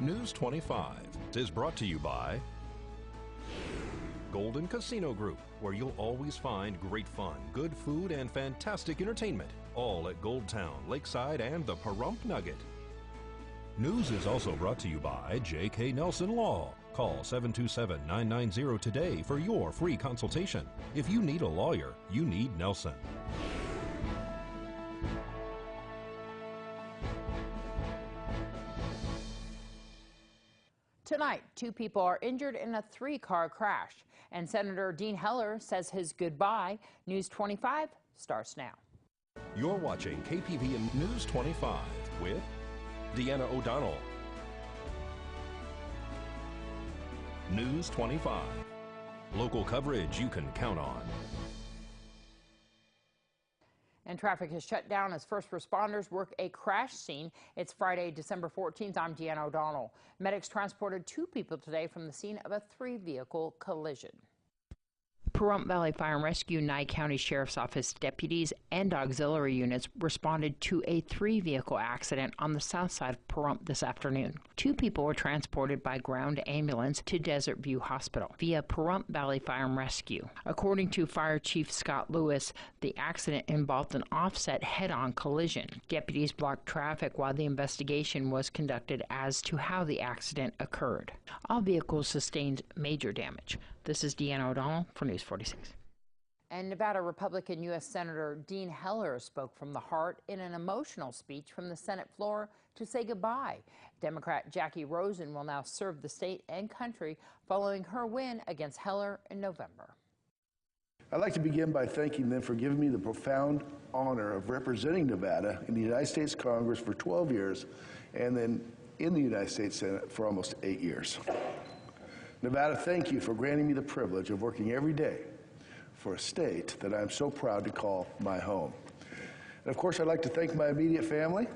News 25 is brought to you by Golden Casino Group, where you'll always find great fun, good food, and fantastic entertainment, all at Gold Town, Lakeside, and the Pahrump Nugget. News is also brought to you by J.K. Nelson Law. Call 727-990 today for your free consultation. If you need a lawyer, you need Nelson. Tonight, 2 people are injured in a 3-car crash, and Senator Dean Heller says his goodbye. News 25 starts now. You're watching KPVM News 25 with Deanna O'Donnell. News 25. Local coverage you can count on. And traffic is shut down as first responders work a crash scene. It's Friday, December 14th. I'm Deanna O'Donnell. Medics transported 2 people today from the scene of a 3-vehicle collision. Pahrump Valley Fire and Rescue, Nye County Sheriff's Office deputies and auxiliary units responded to a 3-vehicle accident on the south side of Pahrump this afternoon. 2 people were transported by ground ambulance to Desert View Hospital via Pahrump Valley Fire and Rescue. According to Fire Chief Scott Lewis, the accident involved an offset head-on collision. Deputies blocked traffic while the investigation was conducted as to how the accident occurred. All vehicles sustained major damage. This is Deanna O'Donnell for News 46. And Nevada Republican U.S. Senator Dean Heller spoke from the heart in an emotional speech from the Senate floor to say goodbye. Democrat Jackie Rosen will now serve the state and country following her win against Heller in November. I'd like to begin by thanking them for giving me the profound honor of representing Nevada in the United States Congress for 12 years and then in the United States Senate for almost 8 years. Nevada, thank you for granting me the privilege of working every day for a state that I'm so proud to call my home. And of course, I'd like to thank my immediate family,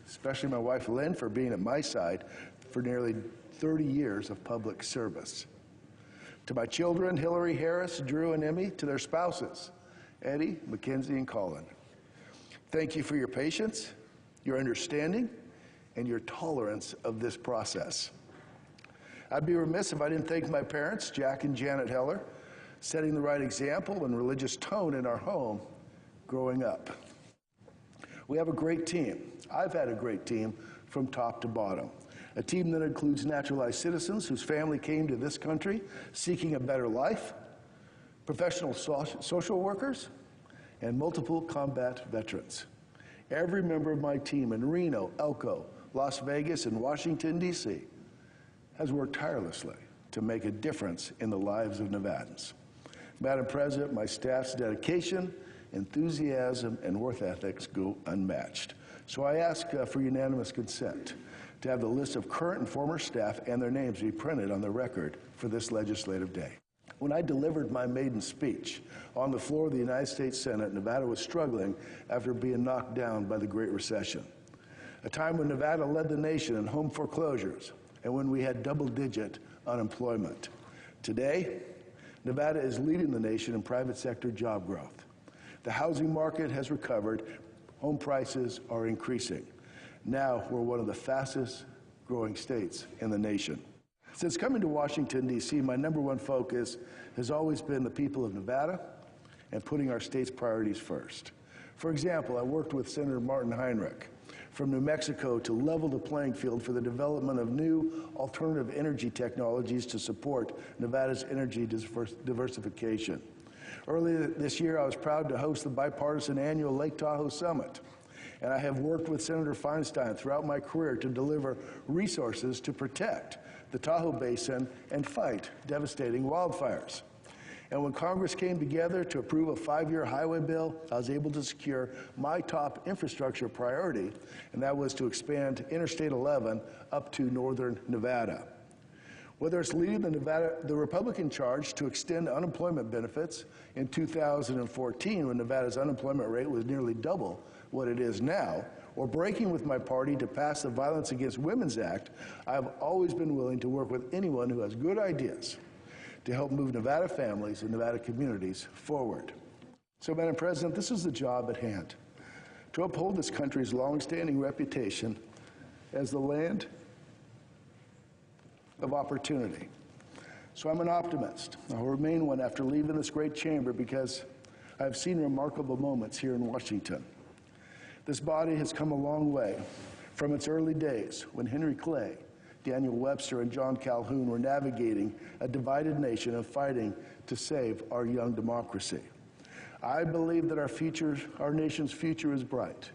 especially my wife Lynn, for being at my side for nearly 30 years of public service. To my children, Hillary, Harris, Drew, and Emmy, to their spouses, Eddie, Mackenzie, and Colin. Thank you for your patience, your understanding, and your tolerance of this process. I'd be remiss if I didn't thank my parents, Jack and Janet Heller, setting the right example and religious tone in our home growing up. We have a great team. I've had a great team from top to bottom. A team that includes naturalized citizens whose family came to this country seeking a better life, professional social workers, and multiple combat veterans. Every member of my team in Reno, Elko, Las Vegas, and Washington, D.C. has worked tirelessly to make a difference in the lives of Nevadans. Madam President, my staff's dedication, enthusiasm, and work ethics go unmatched. So I ask for unanimous consent to have the list of current and former staff and their names be printed on the record for this legislative day. When I delivered my maiden speech on the floor of the United States Senate, Nevada was struggling after being knocked down by the Great Recession, a time when Nevada led the nation in home foreclosures, and when we had double-digit unemployment. Today, Nevada is leading the nation in private sector job growth. The housing market has recovered. Home prices are increasing. Now, we're one of the fastest growing states in the nation. Since coming to Washington, D.C., my #1 focus has always been the people of Nevada and putting our state's priorities first. For example, I worked with Senator Martin Heinrich from New Mexico to level the playing field for the development of new alternative energy technologies to support Nevada's energy diversification. Earlier this year, I was proud to host the bipartisan annual Lake Tahoe Summit, and I have worked with Senator Feinstein throughout my career to deliver resources to protect the Tahoe Basin and fight devastating wildfires. And when Congress came together to approve a 5-year highway bill, I was able to secure my top infrastructure priority, and that was to expand Interstate 11 up to northern Nevada. Whether it's leading the Republican charge to extend unemployment benefits in 2014 when Nevada's unemployment rate was nearly double what it is now, or breaking with my party to pass the Violence Against Women's Act, I have always been willing to work with anyone who has good ideas to help move Nevada families and Nevada communities forward. So, Madam President, this is the job at hand: to uphold this country's longstanding reputation as the land of opportunity. So I'm an optimist. I'll remain one after leaving this great chamber because I've seen remarkable moments here in Washington. This body has come a long way from its early days when Henry Clay, Daniel Webster, and John Calhoun were navigating a divided nation and fighting to save our young democracy. I believe that our nation's future is bright,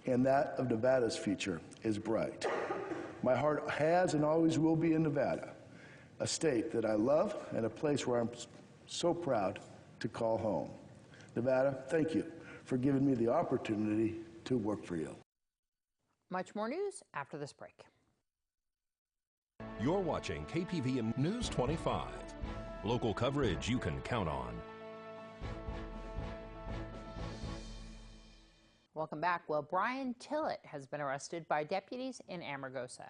and that of Nevada's future is bright. My heart has and always will be in Nevada, a state that I love and a place where I'm so proud to call home. Nevada, thank you for giving me the opportunity to work for you. Much more news after this break. You're watching KPVM News 25. Local coverage you can count on. Welcome back. Well, Brian Tillett has been arrested by deputies in Amargosa.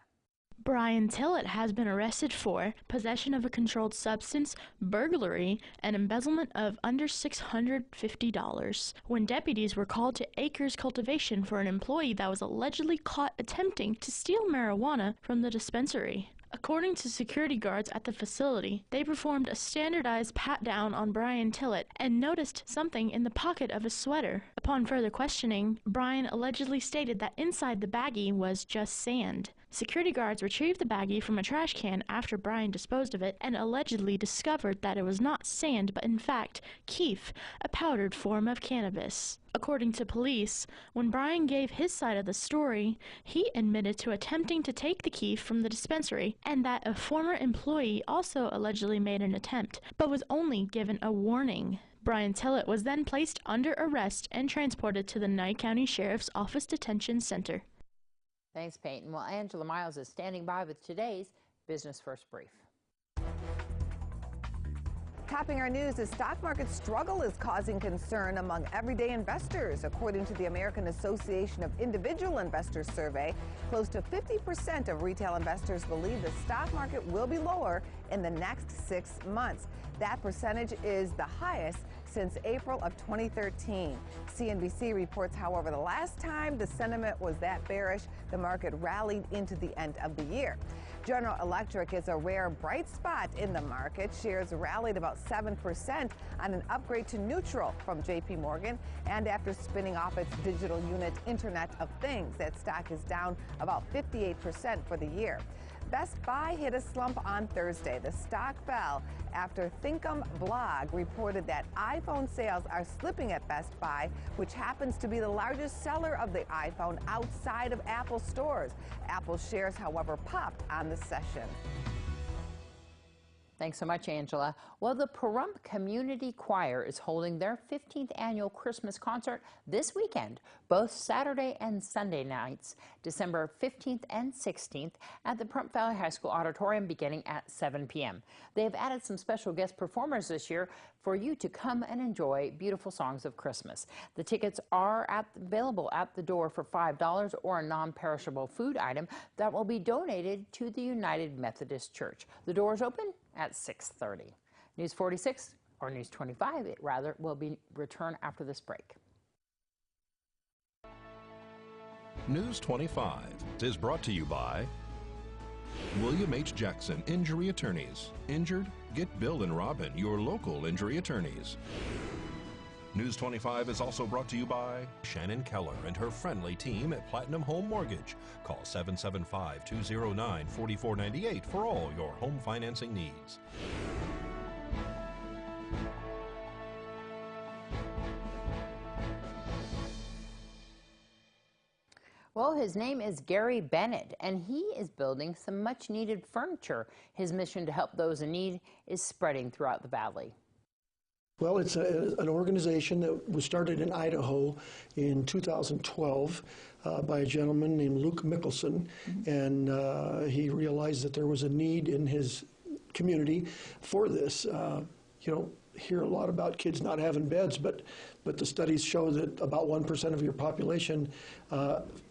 Brian Tillett has been arrested for possession of a controlled substance, burglary, and embezzlement of under $650 when deputies were called to Acres Cultivation for an employee that was allegedly caught attempting to steal marijuana from the dispensary. According to security guards at the facility, they performed a standardized pat-down on Brian Tillett and noticed something in the pocket of his sweater. Upon further questioning, Brian allegedly stated that inside the baggie was just sand. Security guards retrieved the baggie from a trash can after Brian disposed of it and allegedly discovered that it was not sand but in fact keef, a powdered form of cannabis. According to police, when Brian gave his side of the story, he admitted to attempting to take the keef from the dispensary and that a former employee also allegedly made an attempt, but was only given a warning. Brian Tillett was then placed under arrest and transported to the Nye County Sheriff's Office Detention Center. Thanks, Peyton. Well, Angela Miles is standing by with today's Business First Brief. Topping our news, the stock market struggle is causing concern among everyday investors. According to the American Association of Individual Investors survey, close to 50% of retail investors believe the stock market will be lower in the next 6 months. That percentage is the highest since April of 2013. CNBC reports, however, the last time the sentiment was that bearish, the market rallied into the end of the year. General Electric is a rare bright spot in the market. Shares rallied about 7% on an upgrade to neutral from JP Morgan. And after spinning off its digital unit Internet of Things, that stock is down about 58% for the year. Best Buy hit a slump on Thursday. The stock fell after Thinkum Blog reported that iPhone sales are slipping at Best Buy, which happens to be the largest seller of the iPhone outside of Apple stores. Apple shares, however, popped on the session. Thanks so much, Angela. Well, the Pahrump Community Choir is holding their 15th annual Christmas concert this weekend, both Saturday and Sunday nights, December 15th and 16th at the Pahrump Valley High School Auditorium beginning at 7 p.m. They have added some special guest performers this year for you to come and enjoy beautiful songs of Christmas. The tickets are available at the door for $5 or a non-perishable food item that will be donated to the United Methodist Church. The doors open at 6:30. News 46, or News 25, it rather, will be return after this break. News 25 is brought to you by William H. Jackson Injury Attorneys. Injured? Get Bill and Robin, your local injury attorneys. News 25 is also brought to you by Shannon Keller and her friendly team at Platinum Home Mortgage. Call 775-209-4498 for all your home financing needs. Well, his name is Gary Bennett, and he is building some much-needed furniture. His mission to help those in need is spreading throughout the valley. Well, it's an organization that was started in Idaho in 2012 by a gentleman named Luke Mickelson, and he realized that there was a need in his community for this. You don't hear a lot about kids not having beds, but the studies show that about 1% of your population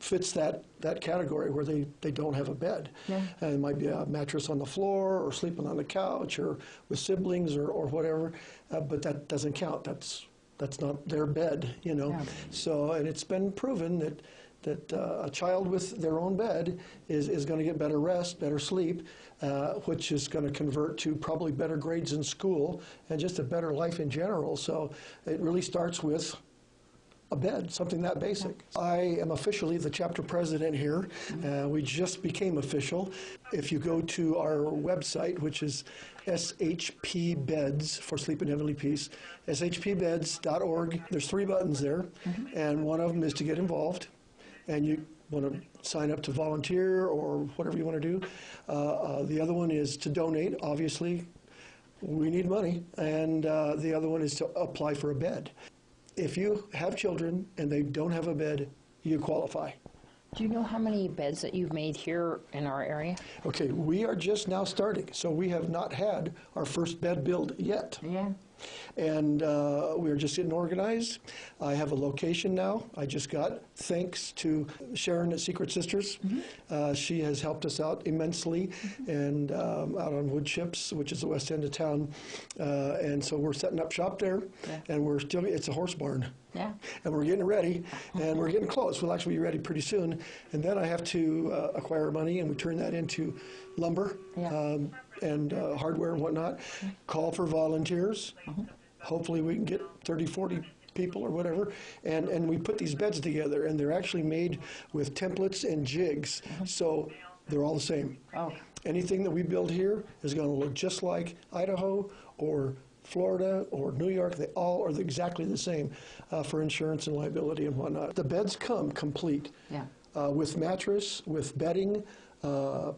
fits that category where they don't have a bed. Yeah. And it might be a mattress on the floor or sleeping on the couch or with siblings or whatever, but that doesn't count. That's not their bed, you know. Yeah. So, and it's been proven that that a child with their own bed is going to get better rest, better sleep, which is going to convert to probably better grades in school and just a better life in general. So it really starts with a bed, something that basic. I am officially the chapter president here. We just became official. If you go to our website, which is SHP Beds for Sleep and Heavenly Peace, shpbeds.org, there's 3 buttons there, and one of them is to get involved, and you want to sign up to volunteer or whatever you want to do. The other one is to donate, obviously. We need money, and the other one is to apply for a bed. If you have children and they don't have a bed, you qualify. Do you know how many beds that you've made here in our area? Okay, we are just now starting, so we have not had our first bed build yet. Yeah. And we're just getting organized. I have a location now. I just got, thanks to Sharon at Secret Sisters. She has helped us out immensely, and out on Wood Chips, which is the west end of town. And so we're setting up shop there, and we're still, it's a horse barn. Yeah. And we're getting ready, and we're getting close. We'll actually be ready pretty soon. And then I have to acquire money, and we turn that into lumber. And hardware and whatnot. Call for volunteers. Hopefully we can get 30, 40 people or whatever. And we put these beds together, and they're actually made with templates and jigs. So they're all the same. Anything that we build here is going to look just like Idaho or Florida or New York. They all are exactly the same for insurance and liability and whatnot. The beds come complete with mattress, with bedding,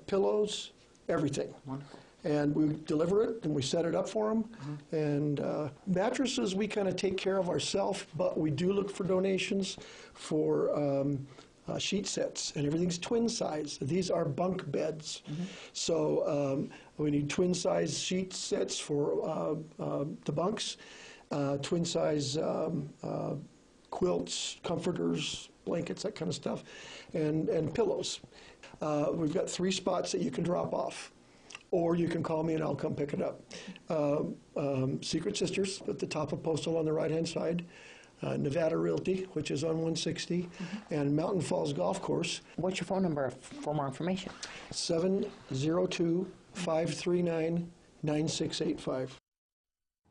pillows, everything. Wonderful. And we deliver it, and we set it up for them. And mattresses, we kind of take care of ourselves, but we do look for donations for sheet sets, and everything's twin size. These are bunk beds. So we need twin size sheet sets for the bunks, twin size quilts, comforters, blankets, that kind of stuff, and pillows. We've got 3 spots that you can drop off, or you can call me and I'll come pick it up. Secret Sisters at the top of Postal on the right-hand side, Nevada Realty, which is on 160, and Mountain Falls Golf Course. What's your phone number for more information? 702-539-9685.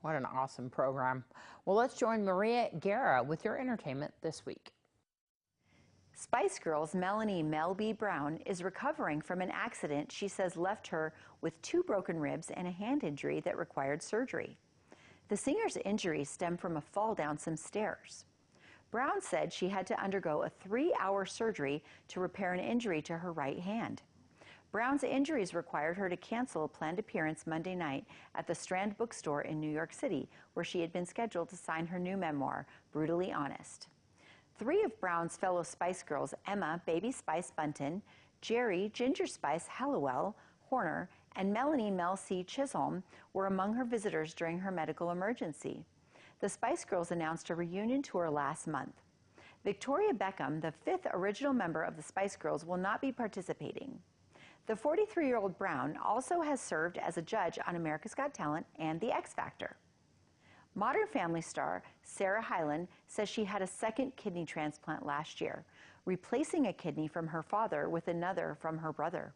What an awesome program. Well, let's join Maria Guerra with your entertainment this week. Spice Girls' Melanie Mel B. Brown is recovering from an accident she says left her with 2 broken ribs and a hand injury that required surgery. The singer's injuries stem from a fall down some stairs. Brown said she had to undergo a 3-hour surgery to repair an injury to her right hand. Brown's injuries required her to cancel a planned appearance Monday night at the Strand Bookstore in New York City, where she had been scheduled to sign her new memoir, Brutally Honest. 3 of Brown's fellow Spice Girls, Emma Baby Spice Bunton, Jerry Ginger Spice Hallowell Horner, and Melanie Mel C. Chisholm, were among her visitors during her medical emergency. The Spice Girls announced a reunion tour last month. Victoria Beckham, the 5th original member of the Spice Girls, will not be participating. The 43-year-old Brown also has served as a judge on America's Got Talent and The X Factor. Modern Family star Sarah Hyland says she had a second kidney transplant last year, replacing a kidney from her father with another from her brother.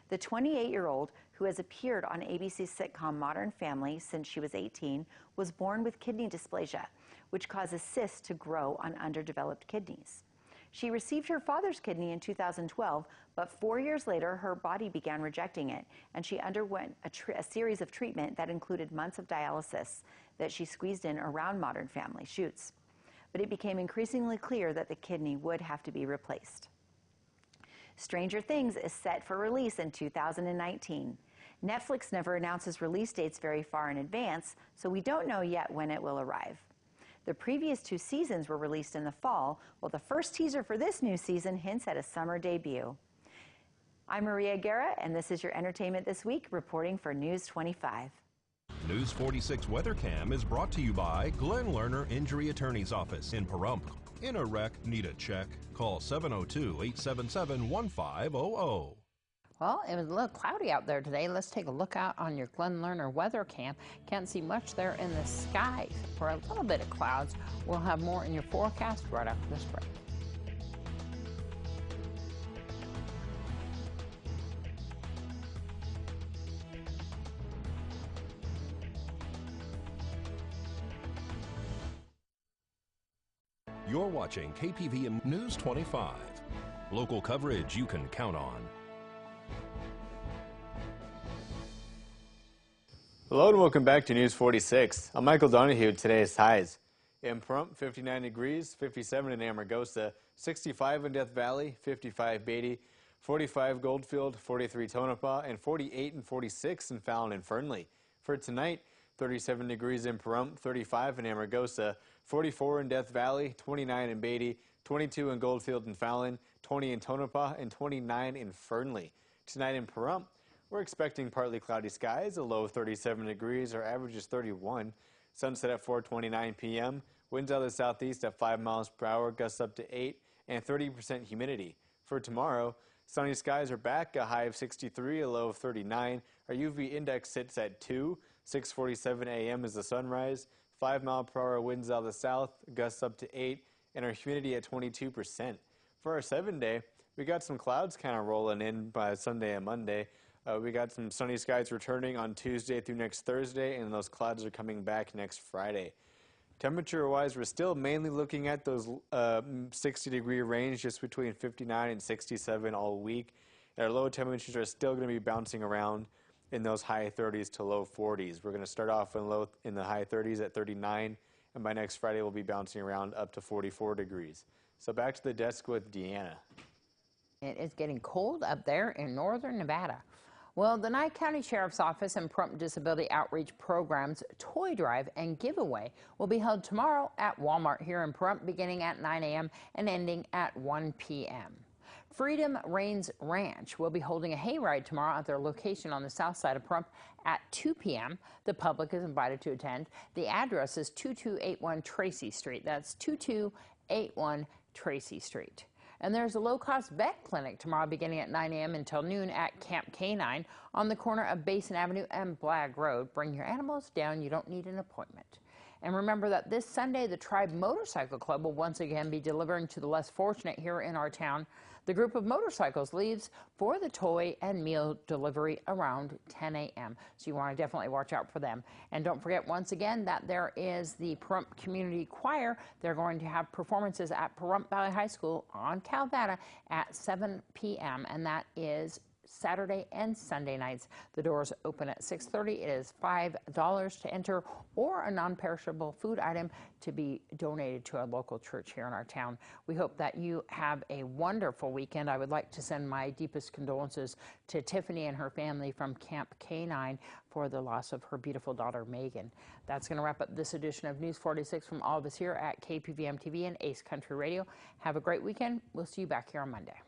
The 28-year-old, who has appeared on ABC's sitcom Modern Family since she was 18, was born with kidney dysplasia, which causes cysts to grow on underdeveloped kidneys. She received her father's kidney in 2012, but 4 years later, her body began rejecting it, and she underwent a series of treatment that included months of dialysis that she squeezed in around Modern Family shoots. But it became increasingly clear that the kidney would have to be replaced. Stranger Things is set for release in 2019. Netflix never announces release dates very far in advance, so we don't know yet when it will arrive. The previous 2 seasons were released in the fall, while the first teaser for this new season hints at a summer debut. I'm Maria Guerra, and this is your Entertainment This Week, reporting for News 25. News 46 Weather Cam is brought to you by Glenn Lerner Injury Attorney's Office in Pahrump. In a wreck, need a check? Call 702-877-1500. Well, it was a little cloudy out there today. Let's take a look out on your Glenn Lerner weather cam. Can't see much there in the sky for a little bit of clouds. We'll have more in your forecast right after this break. You're watching KPVM News 25. Local coverage you can count on. Hello and welcome back to News 46. I'm Michael Donahue. Today's highs. In Pahrump, 59 degrees, 57 in Amargosa, 65 in Death Valley, 55 Beatty, 45 Goldfield, 43 Tonopah, and 48 and 46 in Fallon and Fernley. For tonight, 37 degrees in Pahrump, 35 in Amargosa, 44 in Death Valley, 29 in Beatty, 22 in Goldfield and Fallon, 20 in Tonopah, and 29 in Fernley. Tonight in Pahrump, we're expecting partly cloudy skies, a low of 37 degrees, our average is 31. Sunset at 4:29 p.m. Winds out of the southeast at 5 miles per hour, gusts up to 8, and 30% humidity. For tomorrow, sunny skies are back, a high of 63, a low of 39. Our UV index sits at 2. 6:47 a.m. is the sunrise. 5 mile per hour winds out of the south, gusts up to 8, and our humidity at 22%. For our 7-day, we got some clouds kind of rolling in by Sunday and Monday. We got some sunny skies returning on Tuesday through next Thursday, and those clouds are coming back next Friday. Temperature-wise, we're still mainly looking at those 60-degree range, just between 59 and 67 all week. And our low temperatures are still going to be bouncing around in those high 30s to low 40s. We're going to start off in the high 30s at 39, and by next Friday we'll be bouncing around up to 44 degrees. So back to the desk with Deanna. It is getting cold up there in northern Nevada. Well, the Nye County Sheriff's Office and Pahrump Disability Outreach Program's Toy Drive and Giveaway will be held tomorrow at Walmart here in Pahrump, beginning at 9 a.m. and ending at 1 p.m. Freedom Reigns Ranch will be holding a hayride tomorrow at their location on the south side of Pahrump at 2 p.m. The public is invited to attend. The address is 2281 Tracy Street. That's 2281 Tracy Street. And there's a low-cost vet clinic tomorrow beginning at 9 a.m. until noon at Camp K9 on the corner of Basin Avenue and Blagg Road. Bring your animals down. You don't need an appointment. And remember that this Sunday, the Tribe Motorcycle Club will once again be delivering to the less fortunate here in our town. The group of motorcycles leaves for the toy and meal delivery around 10 a.m. So you want to definitely watch out for them. And don't forget once again that there is the Pahrump Community Choir. They're going to have performances at Pahrump Valley High School on Calvada at 7 p.m. and that is Saturday and Sunday nights. The doors open at 6:30. It is $5 to enter or a non-perishable food item to be donated to a local church here in our town. We hope that you have a wonderful weekend. I would like to send my deepest condolences to Tiffany and her family from Camp K9 for the loss of her beautiful daughter, Megan. That's going to wrap up this edition of News 46 from all of us here at KPVM TV and Ace Country Radio. Have a great weekend. We'll see you back here on Monday.